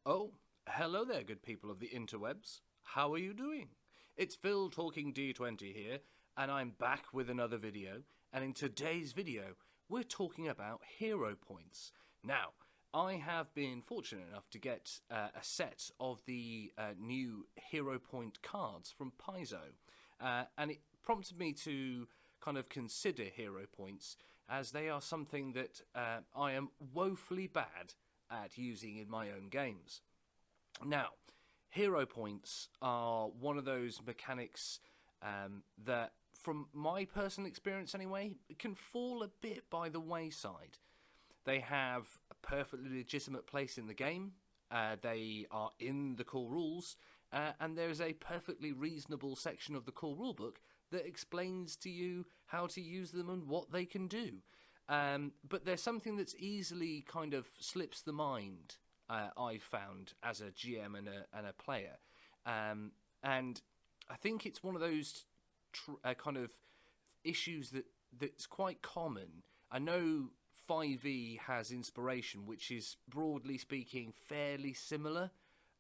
Oh, hello there, good people of the interwebs. How are you doing? It's Phil talking D20 here, and I'm back with another video. And in today's video, we're talking about hero points. Now, I have been fortunate enough to get a set of the new hero point cards from Paizo, and it prompted me to kind of consider hero points, as they are something that I am woefully bad at using in my own games. Now, hero points are one of those mechanics that, from my personal experience anyway, can fall a bit by the wayside. They have a perfectly legitimate place in the game, they are in the core rules, and there's a perfectly reasonable section of the core rulebook that explains to you how to use them and what they can do. But there's something that's easily kind of slips the mind, I've found, as a GM and a player. And I think it's one of those kind of issues that's quite common. I know 5e has inspiration, which is, broadly speaking, fairly similar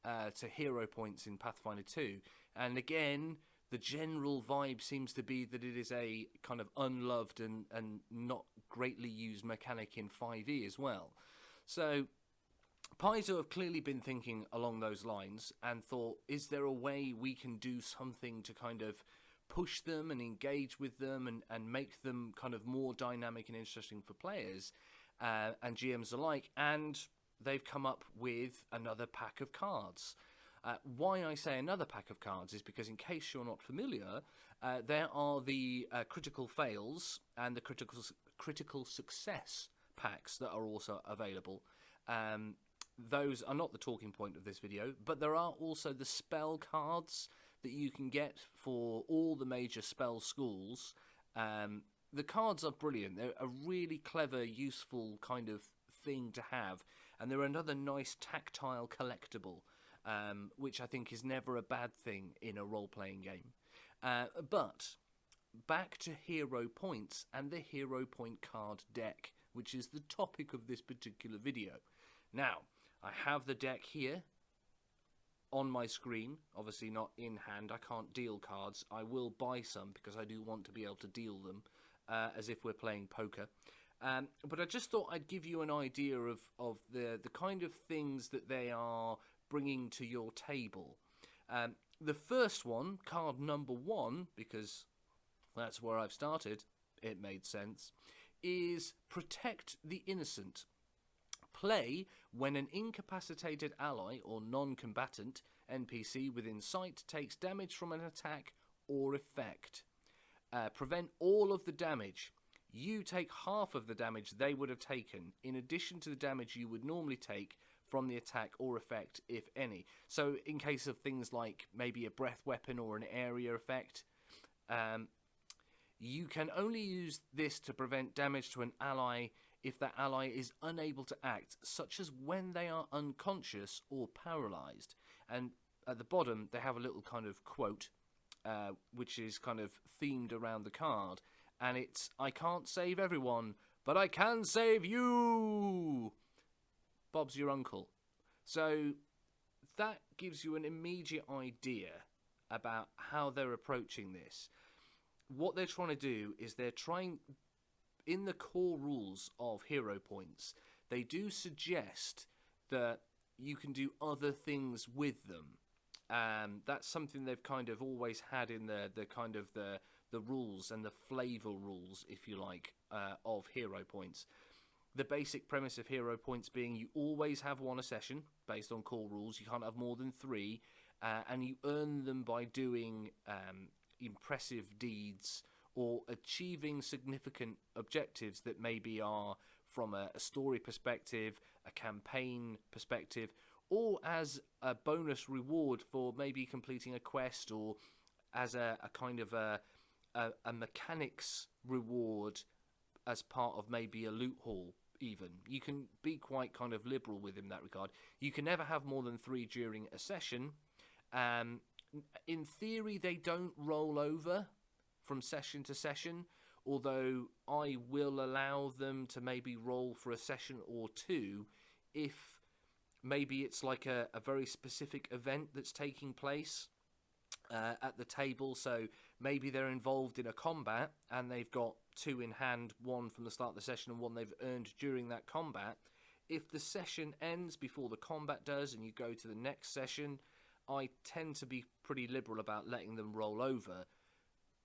to hero points in Pathfinder 2. And again, the general vibe seems to be that it is a kind of unloved and not greatly used mechanic in 5e as well. So Paizo have clearly been thinking along those lines and thought, is there a way we can do something to kind of push them and engage with them and make them kind of more dynamic and interesting for players and GMs alike? And they've come up with another pack of cards. Why I say another pack of cards is because, in case you're not familiar, there are the critical fails and the critical success packs that are also available. Those are not the talking point of this video, but there are also the spell cards that you can get for all the major spell schools. The cards are brilliant. They're a really clever, useful kind of thing to have, and they're another nice tactile collectible, which I think is never a bad thing in a role-playing game. But back to hero points and the hero point card deck, which is the topic of this particular video. Now, I have the deck here on my screen, obviously not in hand. I can't deal cards. I will buy some because I do want to be able to deal them as if we're playing poker. But I just thought I'd give you an idea of the kind of things that they are bringing to your table. The first one, card number 1, because that's where I've started, it made sense, is Protect the Innocent. Play when an incapacitated ally or non-combatant NPC within sight takes damage from an attack or effect. Prevent all of the damage. You take half of the damage they would have taken, in addition to the damage you would normally take from the attack or effect, if any. So in case of things like maybe a breath weapon or an area effect, you can only use this to prevent damage to an ally if that ally is unable to act, such as when they are unconscious or paralyzed. And at the bottom, they have a little kind of quote, which is kind of themed around the card. And it's, I can't save everyone, but I can save you! Bob's your uncle. So that gives you an immediate idea about how they're approaching this. What they're trying to do is they're trying, in the core rules of hero points, they do suggest that you can do other things with them. That's something they've kind of always had in the kind of the rules and the flavour rules, if you like, of hero points. The basic premise of hero points being you always have one a session based on core rules. You can't have more than 3, and you earn them by doing impressive deeds or achieving significant objectives that maybe are from a story perspective, a campaign perspective, or as a bonus reward for maybe completing a quest, or as a kind of a mechanics reward as part of maybe a loot haul. Even you can be quite kind of liberal within that regard. You can never have more than 3 during a session. In theory, they don't roll over from session to session, although I will allow them to maybe roll for a session or 2 if maybe it's like a very specific event that's taking place at the table. So maybe they're involved in a combat and they've got 2 in hand, 1 from the start of the session and 1 they've earned during that combat. If the session ends before the combat does and you go to the next session, I tend to be pretty liberal about letting them roll over,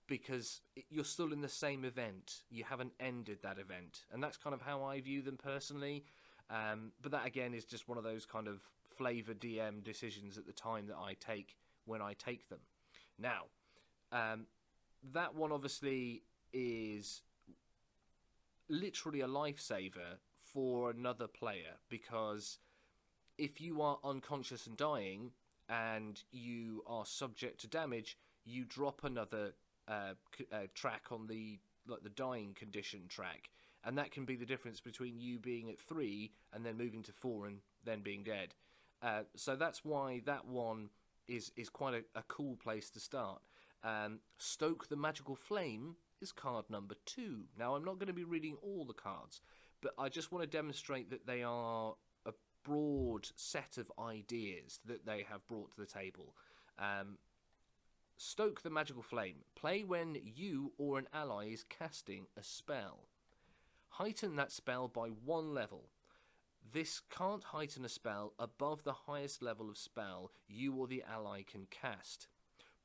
because you're still in the same event. You haven't ended that event. And that's kind of how I view them personally. But that, again, is just one of those kind of flavor DM decisions at the time that I take when I take them. Now, that one obviously is literally a lifesaver for another player, because if you are unconscious and dying and you are subject to damage, you drop another track on the dying condition track, and that can be the difference between you being at 3 and then moving to 4 and then being dead. So that's why that one is quite a cool place to start. Stoke the Magical Flame is card number 2. Now, I'm not going to be reading all the cards, but I just want to demonstrate that they are a broad set of ideas that they have brought to the table. Stoke the Magical Flame. Play when you or an ally is casting a spell. Heighten that spell by 1 level. This can't heighten a spell above the highest level of spell you or the ally can cast,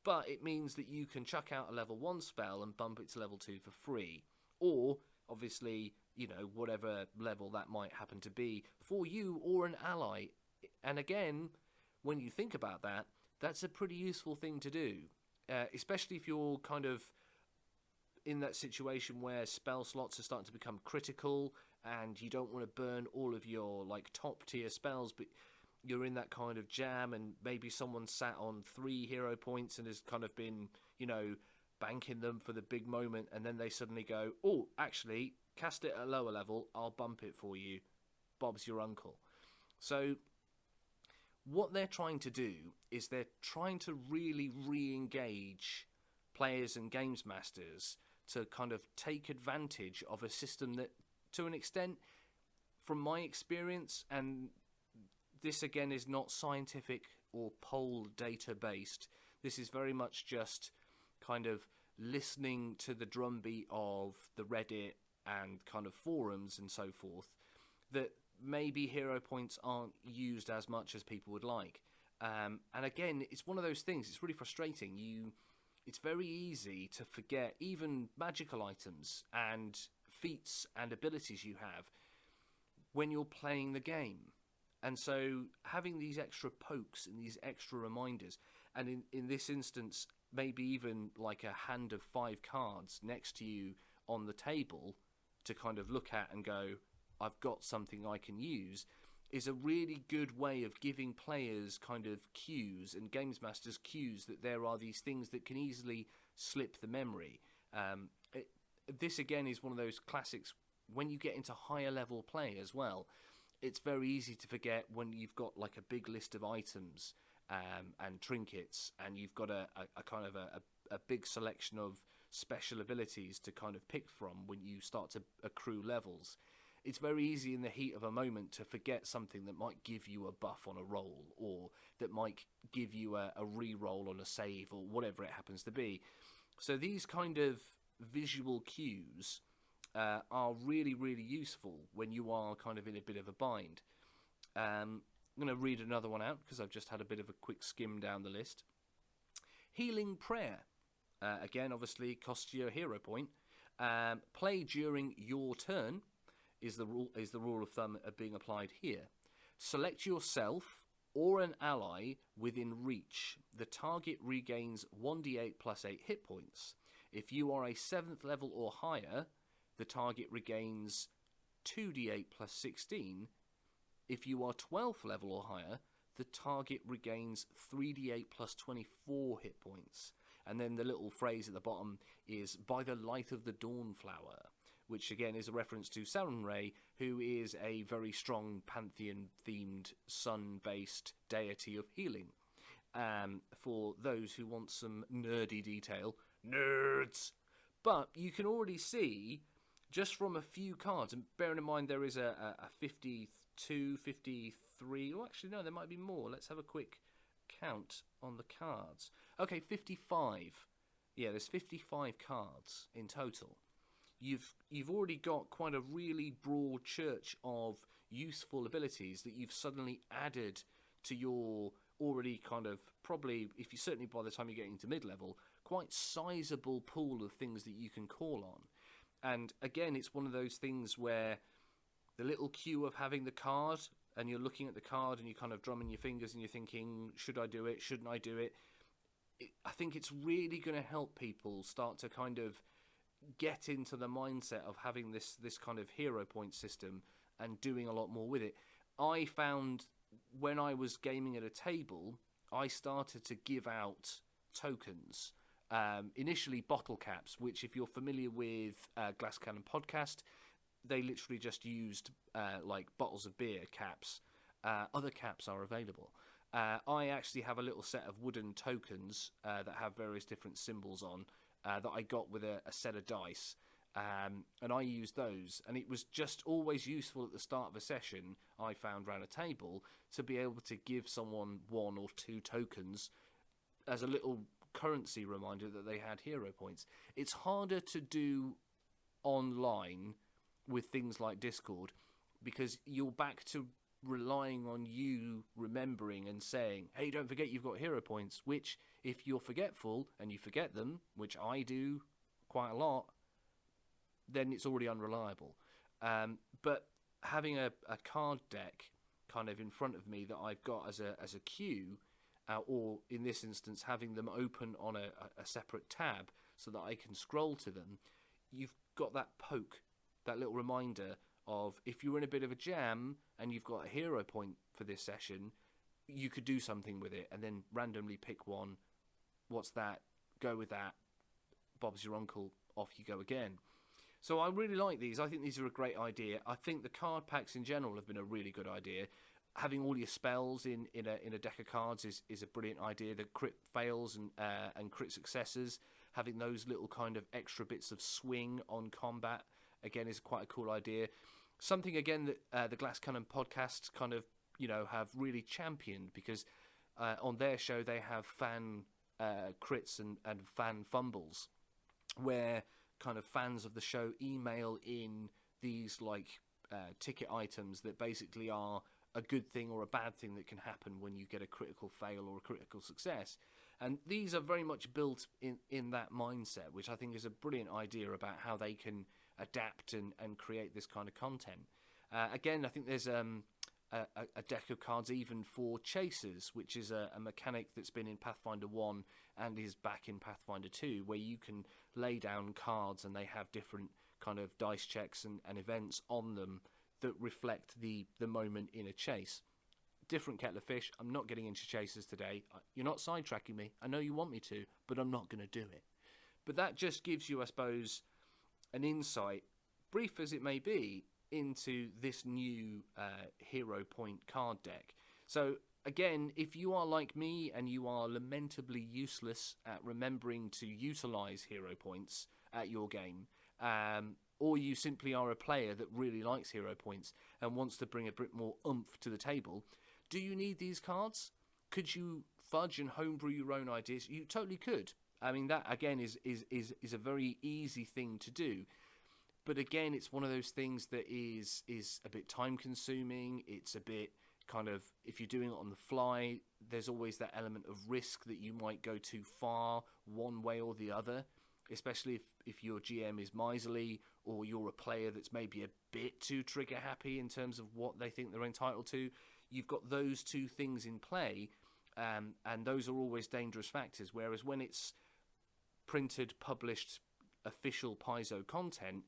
but it means that you can chuck out a level 1 spell and bump it to level 2 for free, or obviously, you know, whatever level that might happen to be for you or an ally. And again, when you think about that, that's a pretty useful thing to do, especially if you're kind of in that situation where spell slots are starting to become critical and you don't want to burn all of your like top tier spells, but you're in that kind of jam, and maybe someone sat on 3 hero points and has kind of been, you know, banking them for the big moment, and then they suddenly go, oh, actually, cast it at a lower level, I'll bump it for you. Bob's your uncle. So what they're trying to do is they're trying to really re-engage players and games masters to kind of take advantage of a system that, to an extent, from my experience, and this again is not scientific or poll data based, this is very much just kind of listening to the drumbeat of the Reddit and kind of forums and so forth, that maybe hero points aren't used as much as people would like. And again, it's one of those things, it's really frustrating. It's very easy to forget even magical items and feats and abilities you have when you're playing the game. And so having these extra pokes and these extra reminders, and in this instance, maybe even like a hand of 5 cards next to you on the table to kind of look at and go, I've got something I can use, is a really good way of giving players kind of cues and games masters cues that there are these things that can easily slip the memory. This again is one of those classics when you get into higher level play as well. It's very easy to forget when you've got like a big list of items and trinkets, and you've got a kind of a big selection of special abilities to kind of pick from when you start to accrue levels. It's very easy in the heat of a moment to forget something that might give you a buff on a roll, or that might give you a re-roll on a save, or whatever it happens to be. So these kind of visual cues are really, really useful when you are kind of in a bit of a bind. I'm going to read another one out because I've just had a bit of a quick skim down the list. Healing Prayer. Again, obviously, costs you a hero point. Play during your turn is the rule of thumb being applied here. Select yourself or an ally within reach. The target regains 1d8 plus 8 hit points. If you are a 7th level or higher, the target regains 2d8 plus 16. If you are 12th level or higher, the target regains 3d8 plus 24 hit points. And then the little phrase at the bottom is, by the light of the Dawnflower, which again is a reference to Sarenrae, who is a very strong Pantheon-themed, sun-based deity of healing. For those who want some nerdy detail, nerds! But you can already see, just from a few cards, and bearing in mind there is a 52, 53. Oh, actually, no, there might be more. Let's have a quick count on the cards. Okay, 55. Yeah, there's 55 cards in total. You've already got quite a really broad church of useful abilities that you've suddenly added to your already kind of, probably, if you certainly by the time you're getting to mid-level, quite sizable pool of things that you can call on. And again, it's one of those things where the little cue of having the card, and you're looking at the card and you're kind of drumming your fingers and you're thinking, should I do it? Shouldn't I do it? I think it's really going to help people start to kind of get into the mindset of having this kind of hero point system and doing a lot more with it. I found when I was gaming at a table, I started to give out tokens. Initially bottle caps, which if you're familiar with Glass Cannon Podcast, they literally just used like bottles of beer caps. Other caps are available. I actually have a little set of wooden tokens that have various different symbols on that I got with a set of dice. And I used those. And it was just always useful at the start of a session, I found, around a table, to be able to give someone 1 or 2 tokens as a little currency reminder that they had hero points. It's harder to do online with things like Discord, because you're back to relying on you remembering and saying, hey, don't forget you've got hero points, which if you're forgetful and you forget them, which I do quite a lot, then it's already unreliable. But having a card deck kind of in front of me that I've got as a cue, or in this instance having them open on a separate tab so that I can scroll to them, you've got that poke, that little reminder of, if you're in a bit of a jam and you've got a hero point for this session, you could do something with it and then randomly pick one. What's that? Go with that. Bob's your uncle. Off you go again. So I really like these. I think these are a great idea. I think the card packs in general have been a really good idea. Having all your spells in a deck of cards is a brilliant idea. The crit fails and crit successes, having those little kind of extra bits of swing on combat, again, is quite a cool idea. Something, again, that the Glass Cannon podcast kind of, have really championed, because on their show they have fan crits and fan fumbles, where kind of fans of the show email in these like ticket items that basically are a good thing or a bad thing that can happen when you get a critical fail or a critical success. And these are very much built in that mindset, which I think is a brilliant idea about how they can adapt and create this kind of content. Again, I think there's a deck of cards even for chasers, which is a mechanic that's been in Pathfinder 1 and is back in Pathfinder 2, where you can lay down cards and they have different kind of dice checks and events on them that reflect the moment in a chase. Different kettle of fish. I'm not getting into chasers today. You're not sidetracking me. I know you want me to, but I'm not going to do it. But that just gives you, I suppose, an insight, brief as it may be, into this new hero point card deck. So again, if you are like me and you are lamentably useless at remembering to utilize hero points at your game, or you simply are a player that really likes hero points and wants to bring a bit more oomph to the table, do you need these cards? Could you fudge and homebrew your own ideas? You totally could. I mean, that again is a very easy thing to do. But again, it's one of those things that is a bit time consuming. It's a bit kind of, if you're doing it on the fly, there's always that element of risk that you might go too far one way or the other, especially if your GM is miserly, or you're a player that's maybe a bit too trigger happy in terms of what they think they're entitled to. You've got those two things in play, and those are always dangerous factors. Whereas when it's printed, published, official Paizo content,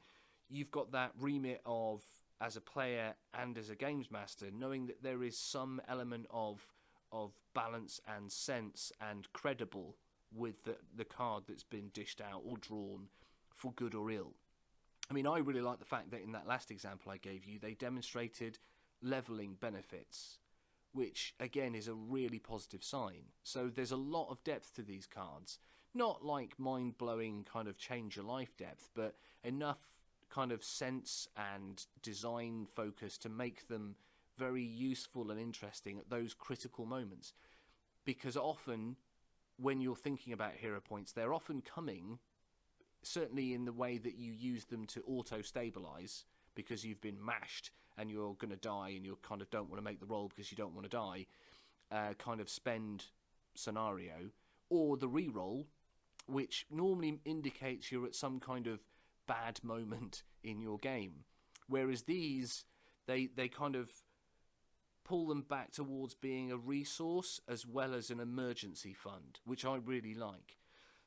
you've got that remit of, as a player and as a games master, knowing that there is some element of balance and sense and credible with the card that's been dished out or drawn, for good or ill. I mean, I really like the fact that in that last example I gave you, they demonstrated leveling benefits, which again is a really positive sign. So there's a lot of depth to these cards. Not like mind-blowing kind of change your life depth, but enough kind of sense and design focus to make them very useful and interesting at those critical moments, because often when you're thinking about hero points, they're often coming, certainly in the way that you use them to auto-stabilize because you've been mashed and you're going to die and you kind of don't want to make the roll because you don't want to die, kind of spend scenario, or the re-roll, which normally indicates you're at some kind of bad moment in your game. Whereas these, they kind of pull them back towards being a resource as well as an emergency fund, which I really like.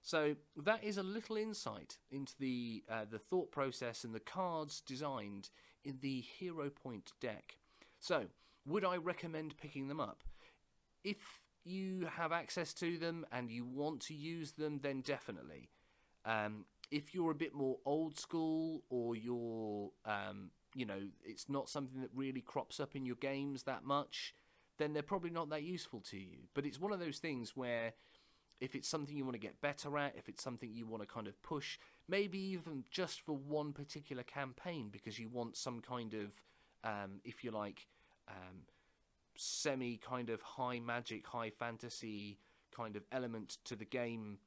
So that is a little insight into the thought process and the cards designed in the Hero Point deck. So, would I recommend picking them up? If you have access to them and you want to use them, then definitely. If you're a bit more old school, or you're, it's not something that really crops up in your games that much, then they're probably not that useful to you. But it's one of those things where if it's something you want to get better at, if it's something you want to kind of push, maybe even just for one particular campaign, because you want some kind of, if you like, semi kind of high magic, high fantasy kind of element to the game,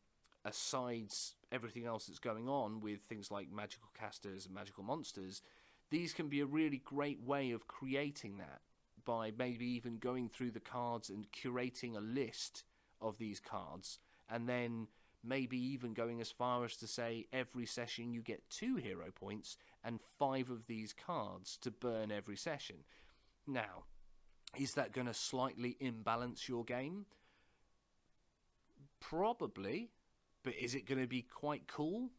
aside everything else that's going on with things like magical casters and magical monsters, these can be a really great way of creating that by maybe even going through the cards and curating a list of these cards, and then maybe even going as far as to say every session you get 2 hero points and 5 of these cards to burn every session. Now, is that going to slightly imbalance your game? Probably. But is it going to be quite cool?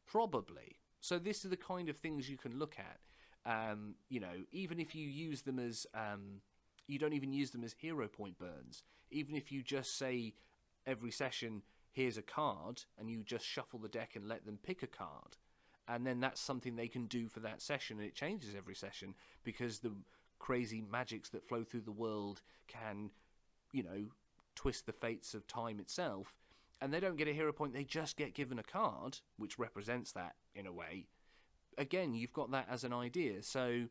Probably. So this is the kind of things you can look at. Even if you use them as... you don't even use them as hero point burns. Even if you just say every session, here's a card, and you just shuffle the deck and let them pick a card. And then that's something they can do for that session, and it changes every session because the crazy magics that flow through the world can, twist the fates of time itself. And they don't get a hero point, they just get given a card, which represents that in a way. Again, you've got that as an idea. So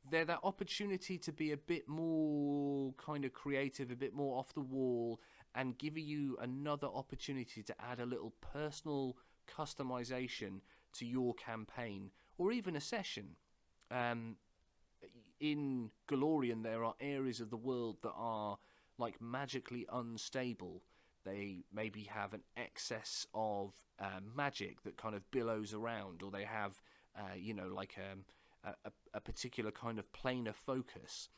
they're that opportunity to be a bit more kind of creative, a bit more off the wall, and give you another opportunity to add a little personal customization to your campaign, or even a session. In Galorian, there are areas of the world that are like magically unstable. They maybe have an excess of magic that kind of billows around, or they have, a particular kind of planar focus.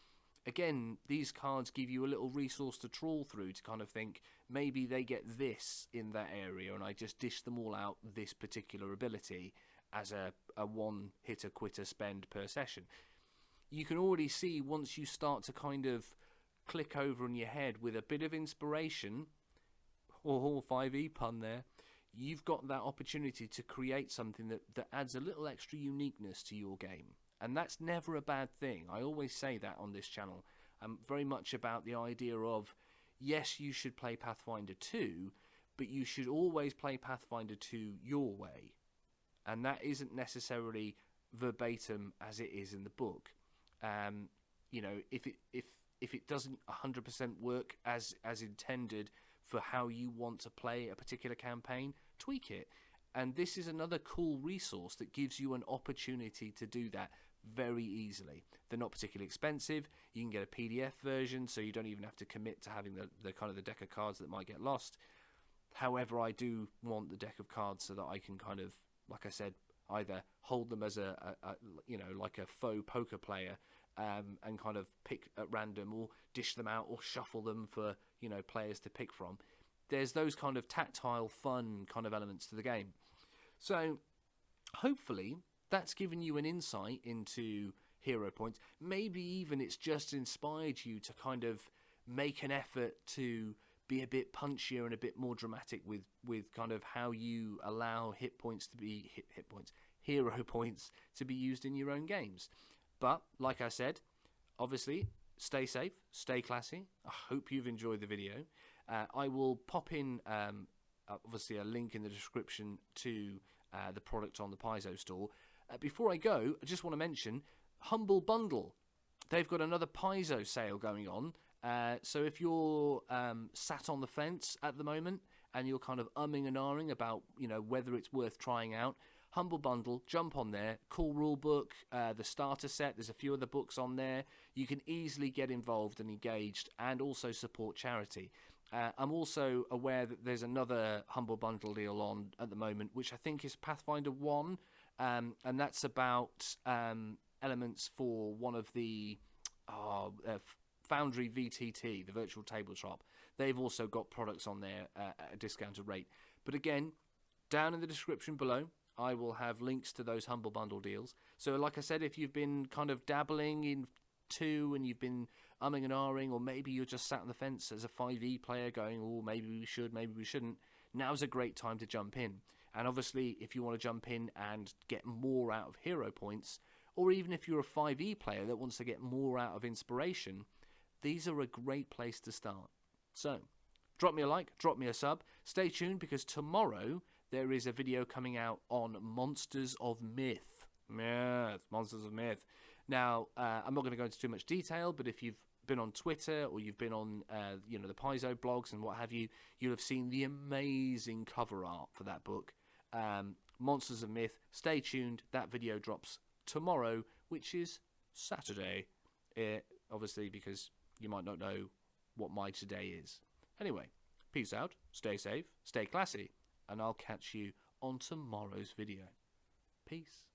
Again, these cards give you a little resource to trawl through to kind of think, maybe they get this in that area, and I just dish them all out this particular ability as a one-hitter-quitter spend per session. You can already see, once you start to kind of click over in your head with a bit of inspiration, or 5e pun there, you've got that opportunity to create something that adds a little extra uniqueness to your game. And that's never a bad thing. I always say that on this channel. I'm very much about the idea of, yes, you should play Pathfinder 2, but you should always play Pathfinder 2 your way. And that isn't necessarily verbatim as it is in the book. If it doesn't 100% work as intended for how you want to play a particular campaign, tweak it. And this is another cool resource that gives you an opportunity to do that very easily. They're not particularly expensive. You can get a PDF version, so you don't even have to commit to having the kind of the deck of cards that might get lost. However, I do want the deck of cards so that I can kind of, like I said, either hold them as like a faux poker player, and kind of pick at random, or dish them out, or shuffle them for players to pick from. There's those kind of tactile, fun kind of elements to the game. So hopefully that's given you an insight into hero points. Maybe even it's just inspired you to kind of make an effort to be a bit punchier and a bit more dramatic with kind of how you allow hero points to be used in your own games. But like I said, obviously, stay safe, stay classy. I hope you've enjoyed the video. I will pop in obviously a link in the description to the product on the Paizo store. Before I go, I just want to mention Humble Bundle. they've got another Paizo sale going on. So if you're sat on the fence at the moment and you're kind of umming and ahhing about, whether it's worth trying out, Humble Bundle, jump on there. Cool rule book, the starter set. There's a few other books on there. You can easily get involved and engaged, and also support charity. I'm also aware that there's another Humble Bundle deal on at the moment, which I think is Pathfinder 1, and that's about elements for one of the Foundry VTT, the virtual tabletop. They've also got products on there at a discounted rate. But again, down in the description below, I will have links to those Humble Bundle deals. So like I said, if you've been kind of dabbling in 2 and you've been umming and ahhing, or maybe you're just sat on the fence as a 5e player going, oh, maybe we should, maybe we shouldn't, now's a great time to jump in. And obviously, if you want to jump in and get more out of hero points, or even if you're a 5e player that wants to get more out of inspiration, these are a great place to start. So, drop me a like, drop me a sub. Stay tuned, because tomorrow there is a video coming out on Monsters of Myth. Yes, Monsters of Myth. Now, I'm not going to go into too much detail, but if you've been on Twitter or you've been on, the Paizo blogs and what have you, you'll have seen the amazing cover art for that book. Monsters of Myth. Stay tuned. That video drops tomorrow, which is Saturday. Obviously, because you might not know what my today is. Anyway, peace out. Stay safe. Stay classy. And I'll catch you on tomorrow's video. Peace.